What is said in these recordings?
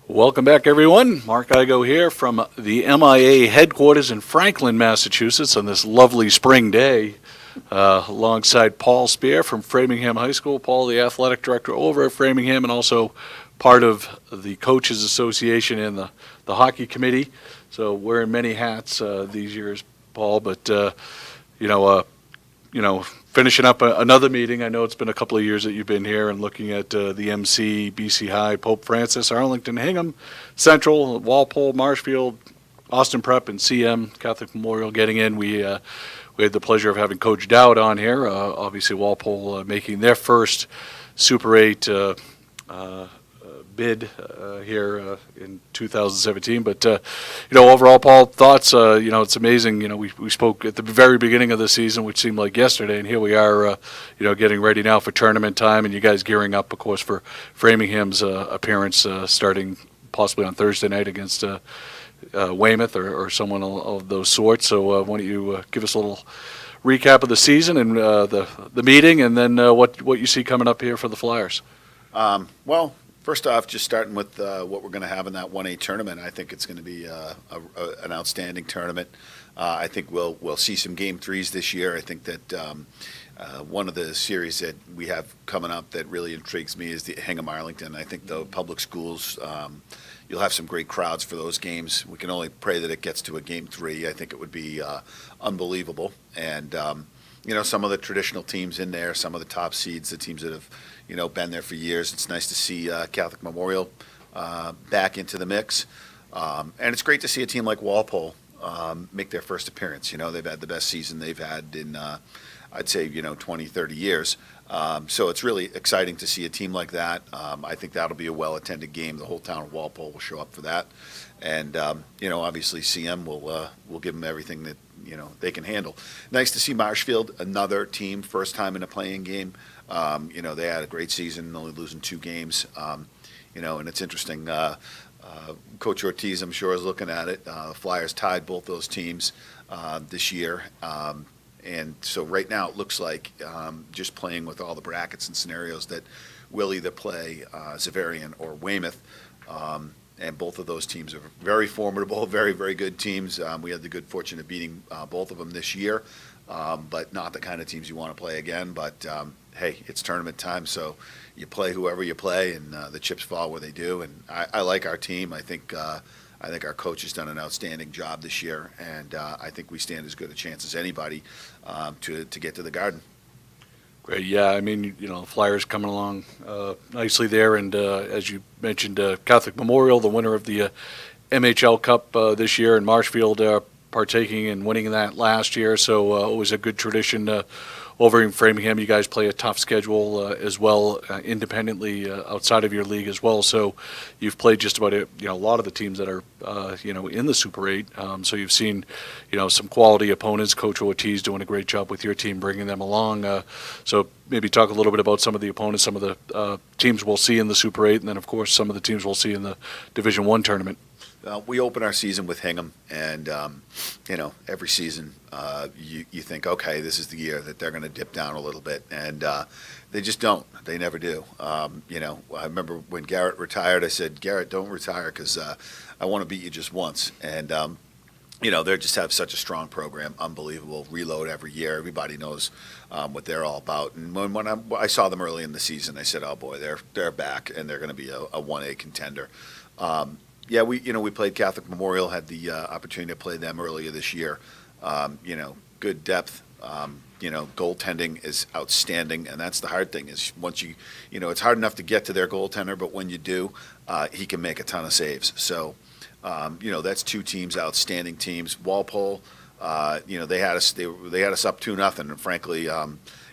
Welcome back, everyone. Mark Igo here from the MIA headquarters in Franklin, Massachusetts on this lovely spring day, alongside Paul Spear from Framingham High School. Paul, the athletic director over at Framingham and also part of the Coaches Association and the hockey committee. So wearing many hats these years, Paul, but, finishing up another meeting. I know it's been a couple of years that you've been here and looking at the MC, BC High, Pope Francis, Arlington, Hingham, Central, Walpole, Marshfield, Austin Prep, and CM, Catholic Memorial getting in. We had the pleasure of having Coach Dowd on here. Obviously, Walpole making their first Super 8 bid here in 2017. But, overall, Paul, thoughts, it's amazing. We spoke at the very beginning of the season, which seemed like yesterday, and here we are, getting ready now for tournament time, and you guys gearing up, of course, for Framingham's appearance starting possibly on Thursday night against Weymouth or someone of those sorts. So why don't you give us a little recap of the season and the meeting, and then what you see coming up here for the Flyers? First off, just starting with what we're going to have in that 1A tournament, I think it's going to be an outstanding tournament. I think we'll see some Game 3s this year. I think that one of the series that we have coming up that really intrigues me is the Hingham Arlington. I think the public schools, you'll have some great crowds for those games. We can only pray that it gets to a Game 3. I think it would be unbelievable. And some of the traditional teams in there, some of the top seeds, the teams that have been there for years. It's nice to see Catholic Memorial back into the mix. And it's great to see a team like Walpole make their first appearance. They've had the best season they've had in, I'd say, 20, 30 years. So it's really exciting to see a team like that. I think that'll be a well-attended game. The whole town of Walpole will show up for that. And, obviously CM will give them everything that, they can handle. Nice to see Marshfield, another team, first time in a playing game. They had a great season, only losing 2 games. And it's interesting. Coach Ortiz, I'm sure, is looking at it. The Flyers tied both those teams this year. And so right now it looks like just playing with all the brackets and scenarios that we'll either play Xaverian or Weymouth. And both of those teams are very formidable, very, very good teams. We had the good fortune of beating both of them this year, but not the kind of teams you want to play again. But, hey, it's tournament time, so you play whoever you play, and the chips fall where they do. And I like our team. I think our coach has done an outstanding job this year, and I think we stand as good a chance as anybody to get to the Garden. Great, yeah. I mean, the Flyers coming along nicely there, and as you mentioned, Catholic Memorial, the winner of the MHL Cup this year, and Marshfield partaking and winning that last year. So always a good tradition over in Framingham. You guys play a tough schedule as well, independently outside of your league as well. So you've played just about a lot of the teams that are in the Super 8. So you've seen some quality opponents. Coach Ortiz doing a great job with your team, bringing them along. So maybe talk a little bit about some of the opponents, some of the teams we'll see in the Super 8, and then of course some of the teams we'll see in the Division 1 tournament. We open our season with Hingham, and every season you think, okay, this is the year that they're going to dip down a little bit, and they just don't. They never do. I remember when Garrett retired, I said, Garrett, don't retire because I want to beat you just once. And they just have such a strong program, unbelievable. Reload every year. Everybody knows what they're all about. And when I saw them early in the season, I said, oh boy, they're back, and they're going to be a 1A contender. Yeah, we played Catholic Memorial, had the opportunity to play them earlier this year. Good depth. Goaltending is outstanding, and that's the hard thing is once it's hard enough to get to their goaltender, but when you do, he can make a ton of saves. So, that's 2 teams, outstanding teams. Walpole, they had us up 2-0, and frankly,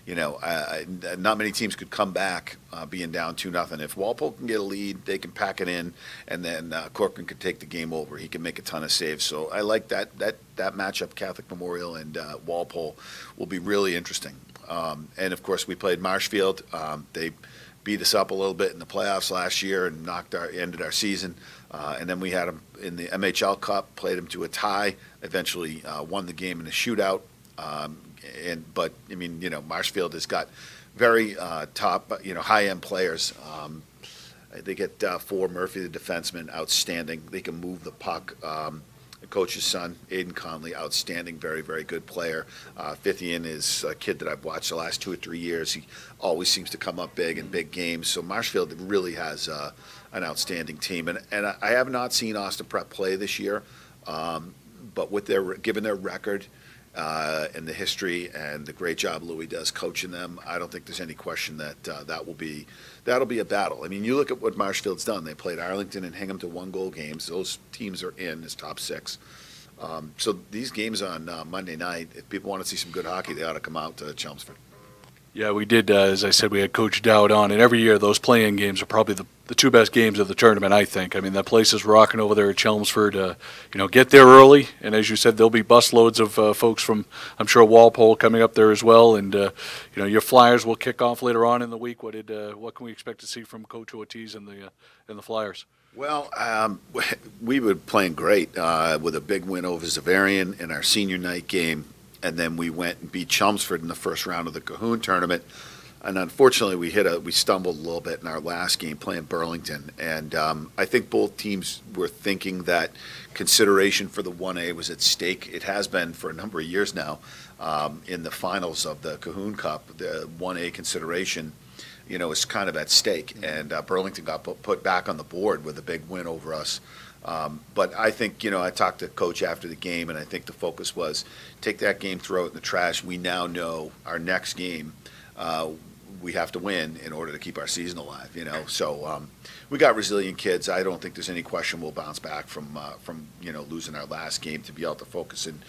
not many teams could come back being down 2-0. If Walpole can get a lead, they can pack it in, and then Corcoran could take the game over. He can make a ton of saves. So I like that matchup. Catholic Memorial and Walpole will be really interesting. And of course, we played Marshfield. They beat us up a little bit in the playoffs last year and ended our season. And then we had them in the MHL Cup, played them to a tie. Eventually, won the game in a shootout. But Marshfield has got very top, high-end players. They get for Murphy, the defenseman, outstanding. They can move the puck. The coach's son, Aiden Conley, outstanding, very, very good player. Fithian is a kid that I've watched the last 2 or 3 years. He always seems to come up big in big games. So Marshfield really has an outstanding team. And I have not seen Austin Prep play this year, but with given their record and the history and the great job Louis does coaching them, I don't think there's any question that that'll be a battle. I mean, you look at what Marshfield's done. They played Arlington and Hingham to 1-goal games. Those teams are in as top 6. So these games on Monday night, if people want to see some good hockey, they ought to come out to Chelmsford. Yeah, we did. As I said, we had Coach Dowd on, and every year those play-in games are probably the 2 best games of the tournament, I think. I mean, that place is rocking over there at Chelmsford. Get there early, and as you said, there'll be busloads of folks from, I'm sure, Walpole coming up there as well. And your Flyers will kick off later on in the week. What can we expect to see from Coach Ortiz and the Flyers? Well, we were playing great with a big win over Zavarian in our senior night game. And then we went and beat Chelmsford in the first round of the Cahoon tournament. And unfortunately, we stumbled a little bit in our last game playing Burlington. And I think both teams were thinking that consideration for the 1A was at stake. It has been for a number of years now. In the finals of the Cahoon Cup, the 1A consideration, is kind of at stake. And Burlington got put back on the board with a big win over us. But I think, I talked to Coach after the game, and I think the focus was take that game, throw it in the trash. We now know our next game we have to win in order to keep our season alive, So we got resilient kids. I don't think there's any question we'll bounce back from losing our last game to be able to focus and,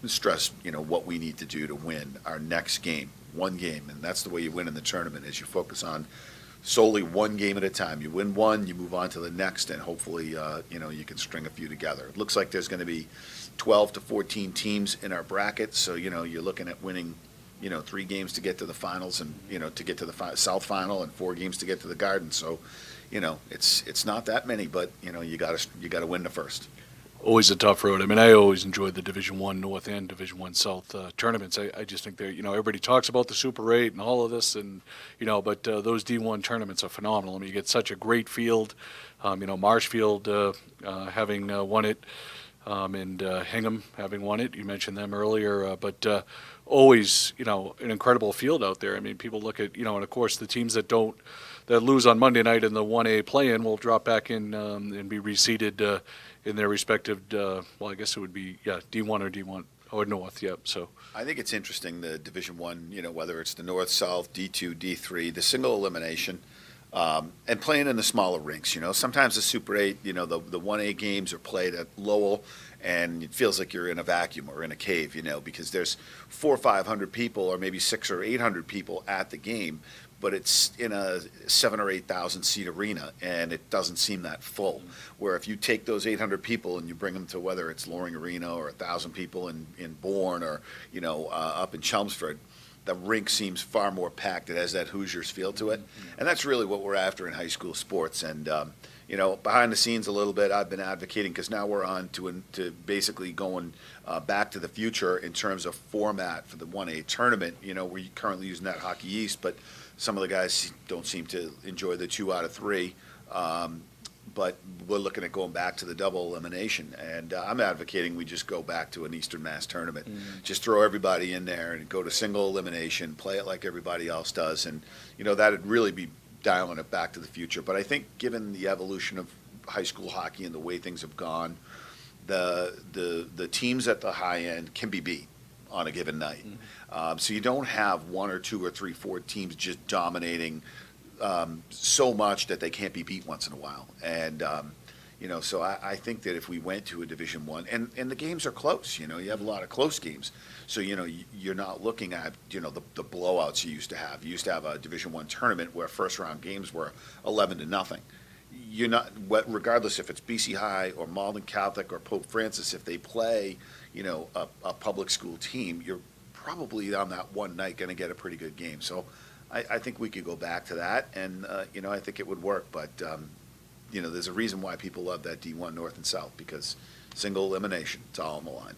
stress, what we need to do to win our next game, one game. And that's the way you win in the tournament is you focus on solely one game at a time. You win one, you move on to the next, and hopefully, you can string a few together. It looks like there's going to be 12 to 14 teams in our bracket, so, you're looking at winning, 3 games to get to the finals and, to get to the South Final and 4 games to get to the Garden. So, it's not that many, but, you got to win the first. Always a tough road. I mean, I always enjoyed the Division I North and Division I South tournaments. I just think they're, everybody talks about the Super 8 and all of this, and, but those D1 tournaments are phenomenal. I mean, you get such a great field. Marshfield having won it, and Hingham having won it. You mentioned them earlier, but always, an incredible field out there. I mean, people look at, and of course the teams that lose on Monday night in the 1A play-in will drop back in and be reseeded in their respective, I guess it would be, D1 or D1 or North, So I think it's interesting, the Division I, whether it's the North, South, D2, D3, the single elimination, and playing in the smaller rinks. Sometimes the Super 8, the 1A games are played at Lowell, and it feels like you're in a vacuum or in a cave, because there's 400 or 500 people or maybe 600 or 800 people at the game, but it's in a 7,000 or 8,000 seat arena, and it doesn't seem that full. Where if you take those 800 people and you bring them to whether it's Loring Arena or 1,000 people in Bourne or up in Chelmsford, the rink seems far more packed. It has that Hoosiers feel to it, and that's really what we're after in high school sports. And behind the scenes a little bit, I've been advocating because now we're on to basically going back to the future in terms of format for the 1A tournament. We're currently using that Hockey East, but some of the guys don't seem to enjoy the 2 out of 3. But we're looking at going back to the double elimination, and I'm advocating we just go back to an Eastern Mass tournament. Just throw everybody in there and go to single elimination, play it like everybody else does, and that'd really be dialing it back to the future. But I think given the evolution of high school hockey and the way things have gone, the teams at the high end can be beat on a given night. So you don't have 1 or 2 or 3, 4 teams just dominating so much that they can't be beat once in a while. And, so I think that if we went to a Division I, and the games are close, you have a lot of close games. So, you're not looking at, the blowouts you used to have. You used to have a Division I tournament where first round games were 11-0. You're not, regardless if it's BC High or Malden Catholic or Pope Francis, if they play, a public school team, you're probably on that one night going to get a pretty good game. So I think we could go back to that, and, I think it would work. But, there's a reason why people love that D1 North and South, because single elimination, it's all on the line.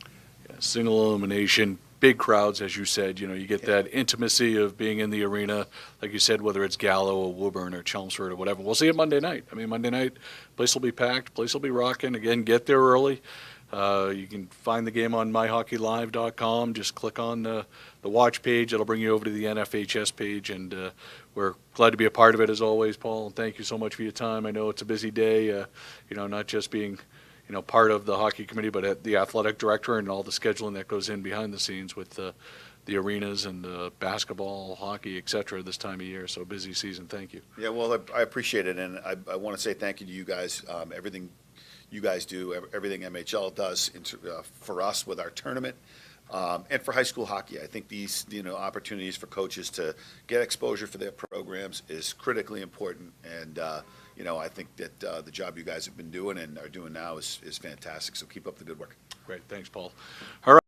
Yeah, single elimination, big crowds, as you said. You get that intimacy of being in the arena, like you said, whether it's Gallo or Woburn or Chelmsford or whatever. We'll see it Monday night. I mean, Monday night, place will be packed, place will be rocking. Again, get there early. You can find the game on MyHockeyLive.com. Just click on the watch page. It'll bring you over to the NFHS page, and we're glad to be a part of it as always, Paul. And thank you so much for your time. I know it's a busy day, not just being part of the hockey committee, but at the athletic director and all the scheduling that goes in behind the scenes with the arenas and basketball, hockey, et cetera, this time of year. So busy season. Thank you. Yeah, well, I appreciate it, and I want to say thank you to you guys. Everything you guys do, everything MHL does for us with our tournament, and for high school hockey. I think these opportunities for coaches to get exposure for their programs is critically important, and I think that the job you guys have been doing and are doing now is fantastic. So keep up the good work. Great. Thanks, Paul. All right.